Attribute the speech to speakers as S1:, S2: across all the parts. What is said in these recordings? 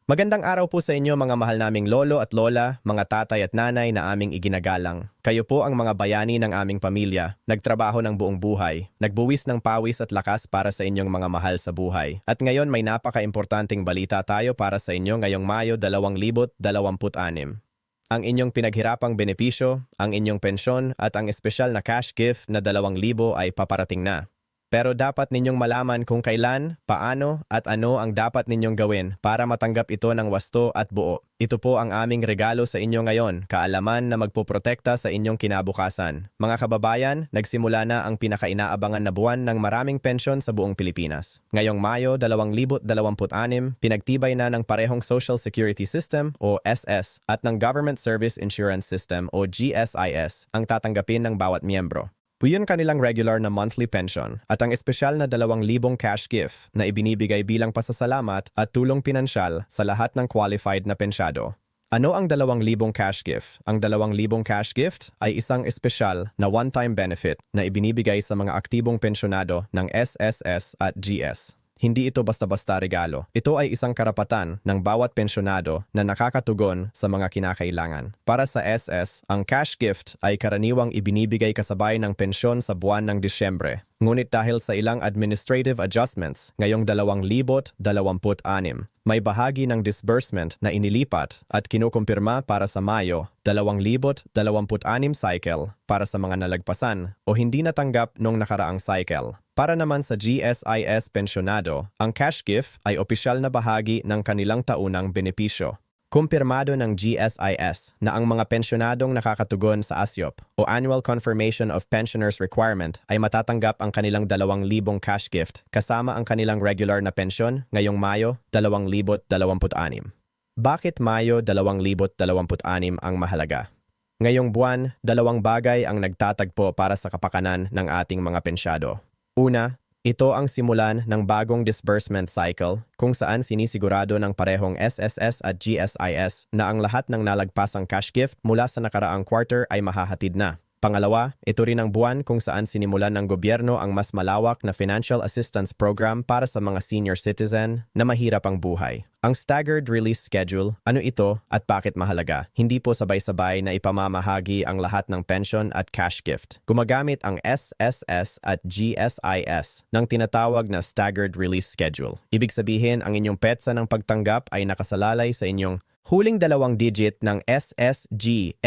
S1: Magandang araw po sa inyo mga mahal naming lolo at lola, mga tatay at nanay na aming iginagalang. Kayo po ang mga bayani ng aming pamilya, nagtrabaho ng buong buhay, nagbuwis ng pawis at lakas para sa inyong mga mahal sa buhay. At ngayon may napaka-importanting balita tayo para sa inyo ngayong Mayo 2026. Ang inyong pinaghirapang benepisyo, ang inyong pensyon at ang espesyal na cash gift na 2,000 ay paparating na. Pero dapat ninyong malaman kung kailan, paano at ano ang dapat ninyong gawin para matanggap ito ng wasto at buo. Ito po ang aming regalo sa inyo ngayon, kaalaman na magpoprotekta sa inyong kinabukasan. Mga kababayan, nagsimula na ang pinakainaabangan na buwan ng maraming pensyon sa buong Pilipinas. Ngayong Mayo 2026, pinagtibay na ng parehong Social Security System o SS at ng Government Service Insurance System o GSIS ang tatanggapin ng bawat miyembro. Buyon kanilang regular na monthly pension at ang espesyal na 2,000 cash gift na ibinibigay bilang pasasalamat at tulong pinansyal sa lahat ng qualified na pensyado. Ano ang 2,000 cash gift? Ang 2,000 cash gift ay isang espesyal na one-time benefit na ibinibigay sa mga aktibong pensyonado ng SSS at GS. Hindi ito basta-basta regalo. Ito ay isang karapatan ng bawat pensyonado na nakakatugon sa mga kinakailangan. Para sa SS, ang cash gift ay karaniwang ibinibigay kasabay ng pensyon sa buwan ng Disyembre. Ngunit dahil sa ilang administrative adjustments ngayong 2026, may bahagi ng disbursement na inilipat at kinukumpirma para sa Mayo 2026 cycle para sa mga nalagpasan o hindi natanggap nung nakaraang cycle. Para naman sa GSIS pensyonado, ang cash gift ay opisyal na bahagi ng kanilang taunang benepisyo. Kumpirmado ng GSIS na ang mga pensyonadong nakakatugon sa ASYOP o Annual Confirmation of Pensioners Requirement ay matatanggap ang kanilang 2,000 cash gift kasama ang kanilang regular na pensyon ngayong Mayo 2026. Bakit Mayo 2026 ang mahalaga? Ngayong buwan, dalawang bagay ang nagtatagpo para sa kapakanan ng ating mga pensyado. Una, ito ang simulan ng bagong disbursement cycle kung saan sinisigurado ng parehong SSS at GSIS na ang lahat ng nalagpasang cash gift mula sa nakaraang quarter ay mahahatid na. Pangalawa, ito rin ang buwan kung saan sinimulan ng gobyerno ang mas malawak na financial assistance program para sa mga senior citizen na mahirap ang buhay. Ang staggered release schedule, ano ito at bakit mahalaga? Hindi po sabay-sabay na ipamamahagi ang lahat ng pension at cash gift. Gumagamit ang SSS at GSIS ng tinatawag na staggered release schedule. Ibig sabihin, ang inyong petsa ng pagtanggap ay nakasalalay sa inyong huling 2 digit ng SSG-SIS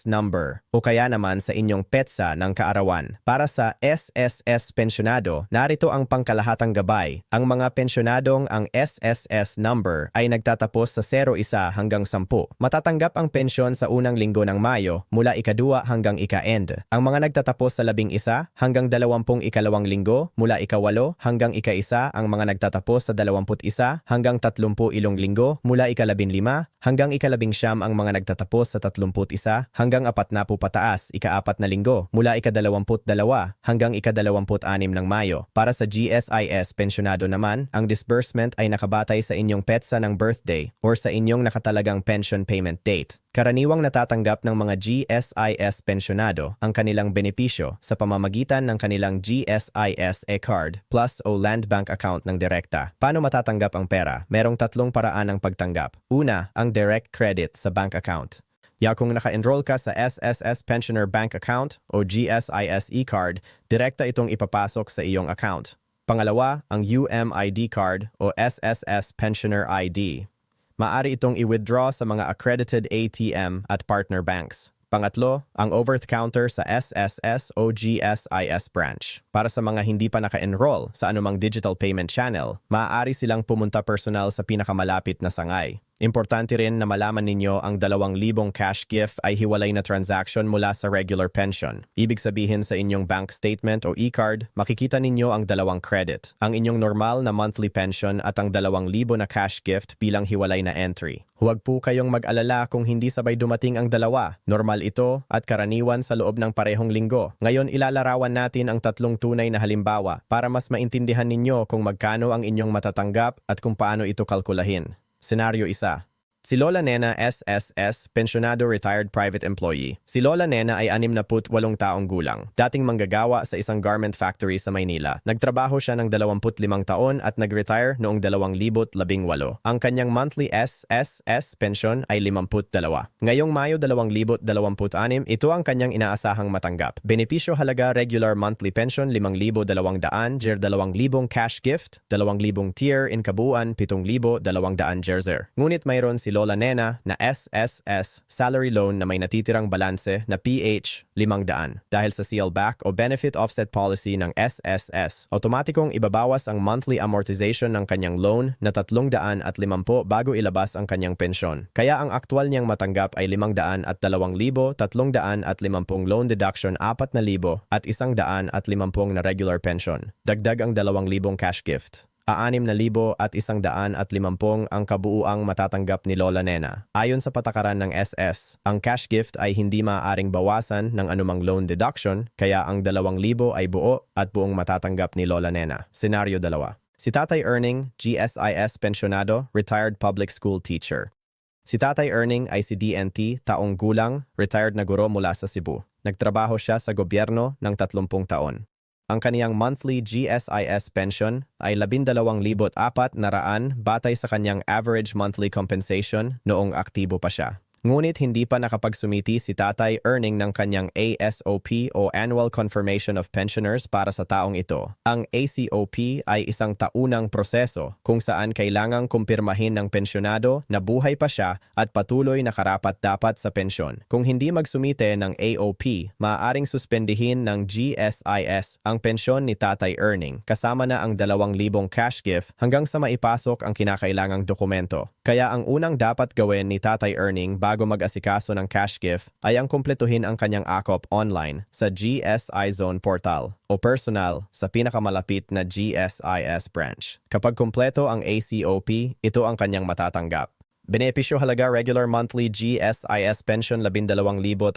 S1: number o kaya naman sa inyong petsa ng kaarawan. Para sa SSS pensyonado, narito ang pangkalahatang gabay. Ang mga pensyonadong ang SSS number ay nagtatapos sa 01 hanggang 10. Matatanggap ang pensyon sa unang linggo ng Mayo mula ika-2 hanggang ika-end. Ang mga nagtatapos sa 11 hanggang 22 linggo mula ika-8 hanggang ika-1. Ang mga nagtatapos sa 21 hanggang 30 linggo mula ika-15 hanggang ika-19 ang mga nagtatapos sa 31 hanggang 40 pataas, ika-4 na linggo, mula ika-22 hanggang ika-26 ng Mayo. Para sa GSIS pensyonado naman, ang disbursement ay nakabatay sa inyong petsa ng birthday or sa inyong nakatalagang pension payment date. Karaniwang natatanggap ng mga GSIS pensyonado ang kanilang benepisyo sa pamamagitan ng kanilang GSIS e-card plus o land bank account ng direkta. Paano matatanggap ang pera? Merong 3 paraan ng pagtanggap. Una, ang direct credit sa bank account. Kung naka-enroll ka sa SSS Pensioner Bank Account o GSIS e-card, direkta itong ipapasok sa iyong account. Pangalawa, ang UMID card o SSS Pensioner ID. Maaari itong i-withdraw sa mga accredited ATM at partner banks. Pangatlo, ang over-the-counter sa SSS o GSIS branch. Para sa mga hindi pa naka-enroll sa anumang digital payment channel, maaari silang pumunta personal sa pinakamalapit na sangay. Importante rin na malaman ninyo ang 2,000 cash gift ay hiwalay na transaction mula sa regular pension. Ibig sabihin sa inyong bank statement o e-card, makikita ninyo ang 2 credit. Ang inyong normal na monthly pension at ang 2,000 na cash gift bilang hiwalay na entry. Huwag po kayong mag-alala kung hindi sabay dumating ang dalawa. Normal ito at karaniwan sa loob ng parehong linggo. Ngayon ilalarawan natin ang 3 tunay na halimbawa para mas maintindihan ninyo kung magkano ang inyong matatanggap at kung paano ito kalkulahin. Senaryo 1. Si Lola Nena SSS, pensyonado retired private employee. Si Lola Nena ay 68 taong gulang, dating manggagawa sa isang garment factory sa Maynila. Nagtrabaho siya ng 25 taon at nag-retire noong 2018. Ang kanyang monthly SSS pension ay 52. Ngayong Mayo 2026, ito ang kanyang inaasahang matanggap. Benepisyo halaga regular monthly pension 5,200, jer 2,000 cash gift, 2,000 tier in kabuuan 7,200 jerser. Ngunit mayroon si Lola Nena na SSS salary loan na may natitirang balanse na PH 500. Dahil sa CL-back o benefit offset policy ng SSS, automatikong ibabawas ang monthly amortization ng kanyang loan na 350 bago ilabas ang kanyang pensyon. Kaya ang aktual niyang matanggap ay 500 at 2,000, 350 loan deduction 4,000 at 150 na regular pension. Dagdag ang 2,000 cash gift. 6,000 at 150 ang kabuuang matatanggap ni Lola Nena. Ayon sa patakaran ng SS, ang cash gift ay hindi maaaring bawasan ng anumang loan deduction, kaya ang 2,000 ay buo at buong matatanggap ni Lola Nena. Senaryo 2. Si Tatay Erning, GSIS pensionado, retired public school teacher. Si Tatay Erning ay si DNT, taong gulang, retired na guro mula sa Cebu. Nagtrabaho siya sa gobyerno ng 30 taon. Ang kaniyang monthly GSIS pension ay 12,400 batay sa kanyang average monthly compensation noong aktibo pa siya. Ngunit hindi pa nakapagsumiti si Tatay Erning ng kanyang ASOP o Annual Confirmation of Pensioners para sa taong ito. Ang ACOP ay isang taunang proseso kung saan kailangang kumpirmahin ng pensyonado na buhay pa siya at patuloy na karapat-dapat sa pensyon. Kung hindi magsumite ng AOP, maaaring suspendihin ng GSIS ang pensyon ni Tatay Erning kasama na ang 2,000 cash gift hanggang sa maipasok ang kinakailangang dokumento. Kaya ang unang dapat gawin ni Tatay Erning bago mag-asikaso ng cash gift ay ang kumpletuhin ang kanyang AKOP online sa GSI Zone Portal o personal sa pinakamalapit na GSIS branch. Kapag kumpleto ang ACOP, ito ang kanyang matatanggap. Benepisyo halaga regular monthly GSIS pension 12,400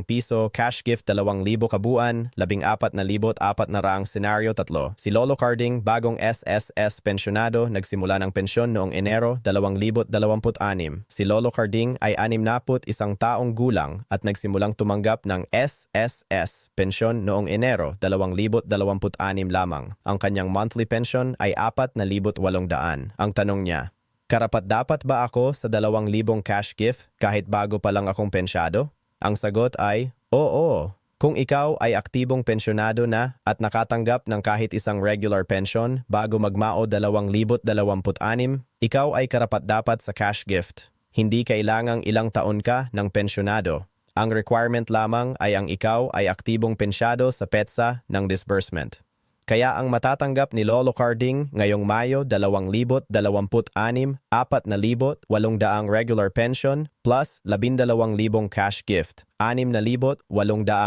S1: piso, cash gift 2,000 kabuuan, 14,400 senaryo 3. Si Lolo Carding, bagong SSS pensionado, nagsimula ng pensyon noong Enero 2026. Si Lolo Carding ay 61 taong gulang at nagsimulang tumanggap ng SSS pensyon noong Enero 2026 lamang. Ang kanyang monthly pension ay 4,800. Ang tanong niya, karapat-dapat ba ako sa 2,000 cash gift kahit bago pa lang akong pensyado? Ang sagot ay, oo. Kung ikaw ay aktibong pensyonado na at nakatanggap ng kahit isang regular pension bago magmao 2026, ikaw ay karapat-dapat sa cash gift. Hindi kailangang ilang taon ka ng pensyonado. Ang requirement lamang ay ang ikaw ay aktibong pensyado sa petsa ng disbursement. Kaya ang matatanggap ni Lolo Carding ngayong Mayo 2026, 4,800 regular pension plus 12,000 cash gift, 6,800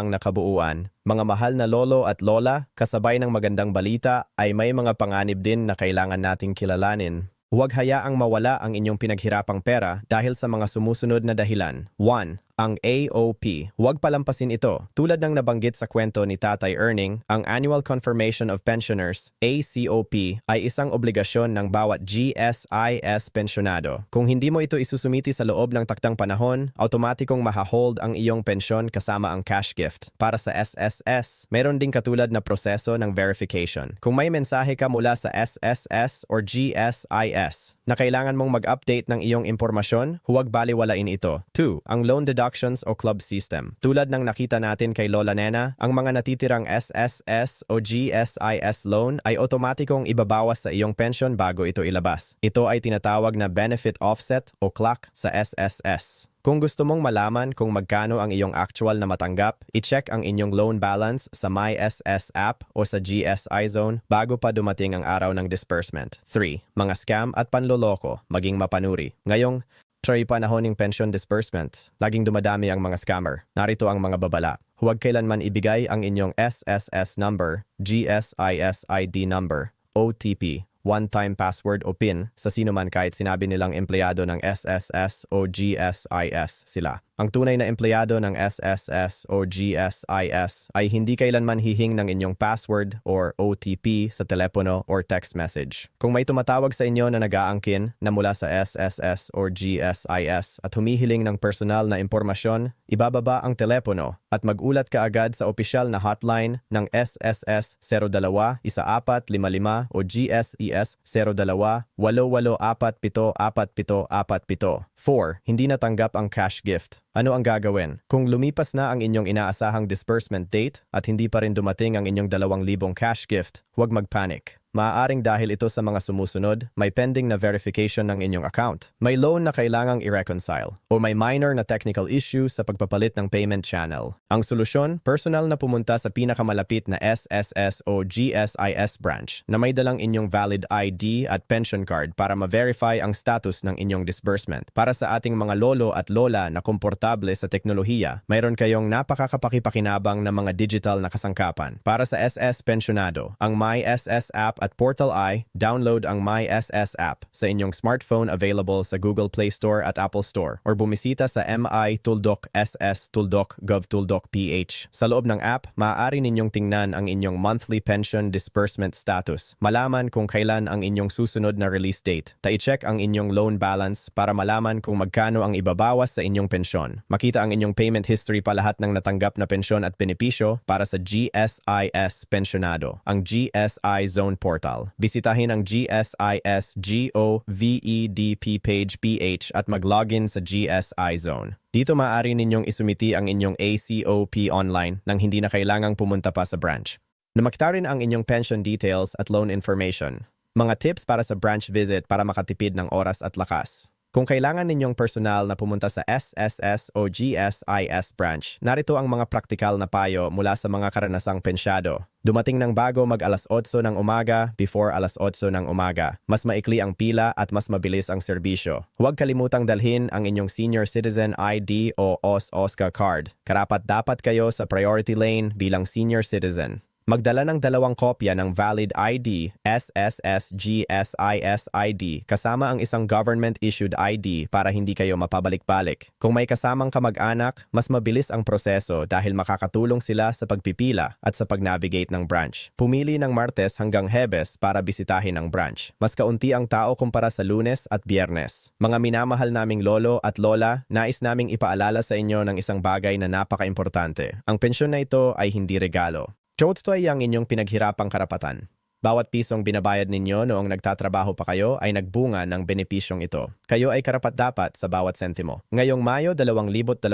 S1: na kabuuan. Mga mahal na lolo at lola, kasabay ng magandang balita ay may mga panganib din na kailangan nating kilalanin. Huwag hayaang mawala ang inyong pinaghirapang pera dahil sa mga sumusunod na dahilan. 1. Ang AOP. Huwag palampasin ito. Tulad ng nabanggit sa kwento ni Tatay Erning, ang Annual Confirmation of Pensioners, ACOP, ay isang obligasyon ng bawat GSIS pensionado. Kung hindi mo ito isusumiti sa loob ng takdang panahon, automatikong mahahold ang iyong pensyon kasama ang cash gift. Para sa SSS, meron ding katulad na proseso ng verification. Kung may mensahe ka mula sa SSS or GSIS na kailangan mong mag-update ng iyong impormasyon, huwag baliwalain ito. 2. Ang loan deductions o club system. Tulad ng nakita natin kay Lola Nena, ang mga natitirang SSS o GSIS loan ay otomatikong ibabawas sa iyong pension bago ito ilabas. Ito ay tinatawag na benefit offset o CLAC sa SSS. Kung gusto mong malaman kung magkano ang iyong actual na matanggap, i-check ang inyong loan balance sa MySS app o sa GSI Zone bago pa dumating ang araw ng disbursement. 3. Mga scam at panloloko, maging mapanuri. Ngayong try panahon ng pension disbursement, laging dumadami ang mga scammer. Narito ang mga babala. Huwag kailanman ibigay ang inyong SSS number, GSIS ID number, OTP, one-time password o PIN sa sino man kahit sinabi nilang empleyado ng SSS o GSIS sila. Ang tunay na empleyado ng SSS o GSIS ay hindi kailanman hihing ng inyong password or OTP sa telepono or text message. Kung may tumatawag sa inyo na nag-aangkin na mula sa SSS or GSIS at humihiling ng personal na impormasyon, ibababa ang telepono at mag-ulat ka agad sa opisyal na hotline ng SSS 02-1455 o GSIS 02-88474747. 4. Hindi natanggap ang cash gift. Ano ang gagawin? Kung lumipas na ang inyong inaasahang disbursement date at hindi pa rin dumating ang inyong 2,000 cash gift, huwag magpanic. Maaaring dahil ito sa mga sumusunod, may pending na verification ng inyong account, may loan na kailangang i-reconcile, o may minor na technical issue sa pagpapalit ng payment channel. Ang solusyon, personal na pumunta sa pinakamalapit na SSS o GSIS branch na may dalang inyong valid ID at pension card para ma-verify ang status ng inyong disbursement. Para sa ating mga lolo at lola na komportable sa teknolohiya, mayroon kayong napakakapakipakinabang na mga digital na kasangkapan. Para sa SS Pensionado, ang MySS app at Portal I, download ang MySS app sa inyong smartphone, available sa Google Play Store at Apple Store, or bumisita sa mi.tuldok.ss.tuldok.gov.ph. Sa loob ng app, maaari ninyong tingnan ang inyong monthly pension disbursement status, malaman kung kailan ang inyong susunod na release date, i-check ang inyong loan balance para malaman kung magkano ang ibabawas sa inyong pensyon, makita ang inyong payment history pa lahat ng natanggap na pensyon at benepisyo para sa GSIS Pensionado, ang GSI Zone Portal. Bisitahin ang GSIS GOVEDP page PH at mag-login sa GSI Zone. Dito maaari ninyong isumiti ang inyong ACOP online nang hindi na kailangang pumunta pa sa branch. Lumakita rin ang inyong pension details at loan information. Mga tips para sa branch visit para makatipid ng oras at lakas. Kung kailangan ninyong personal na pumunta sa SSS o GSIS branch, narito ang mga praktikal na payo mula sa mga karanasang pensyado. Dumating ng bago mag alas 8 ng umaga before alas 8 ng umaga. Mas maikli ang pila at mas mabilis ang serbisyo. Huwag kalimutang dalhin ang inyong Senior Citizen ID o OSCA card. Karapat-dapat kayo sa priority lane bilang senior citizen. Magdala ng 2 kopya ng valid ID, SSS GSIS ID, kasama ang isang government-issued ID para hindi kayo mapabalik-balik. Kung may kasamang kamag-anak, mas mabilis ang proseso dahil makakatulong sila sa pagpipila at sa pag-navigate ng branch. Pumili ng Martes hanggang Huwebes para bisitahin ang branch. Mas kaunti ang tao kumpara sa Lunes at Biyernes. Mga minamahal naming lolo at lola, nais naming ipaalala sa inyo ng isang bagay na napaka-importante. Ang pensyon na ito ay hindi regalo. Chotoy ang inyong pinaghirapang karapatan. Bawat pisong binabayad ninyo noong nagtatrabaho pa kayo ay nagbunga ng benepisyong ito. Kayo ay karapat-dapat sa bawat sentimo. Ngayong Mayo 2026,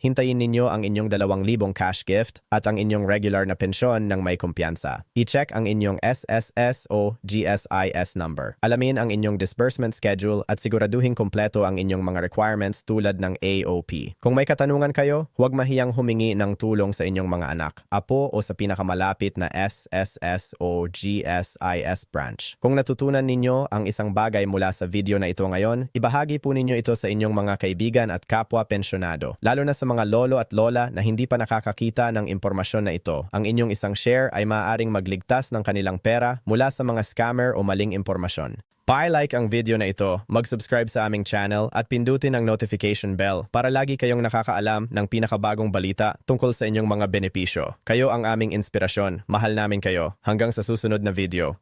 S1: hintayin ninyo ang inyong 2,000 cash gift at ang inyong regular na pensyon ng may kumpiyansa. I-check ang inyong SSS o GSIS number. Alamin ang inyong disbursement schedule at siguraduhin kompleto ang inyong mga requirements tulad ng AOP. Kung may katanungan kayo, huwag mahiyang humingi ng tulong sa inyong mga anak, apo o sa pinakamalapit na SSS o GSIS branch. Kung natutunan ninyo ang isang bagay mula sa video na ito ngayon, ibahagi po ninyo ito sa inyong mga kaibigan at kapwa pensyonado. Lalo na sa mga lolo at lola na hindi pa nakakakita ng impormasyon na ito. Ang inyong isang share ay maaaring magligtas ng kanilang pera mula sa mga scammer o maling impormasyon. Pa-like ang video na ito, mag-subscribe sa aming channel at pindutin ang notification bell para lagi kayong nakakaalam ng pinakabagong balita tungkol sa inyong mga benepisyo. Kayo ang aming inspirasyon. Mahal namin kayo. Hanggang sa susunod na video.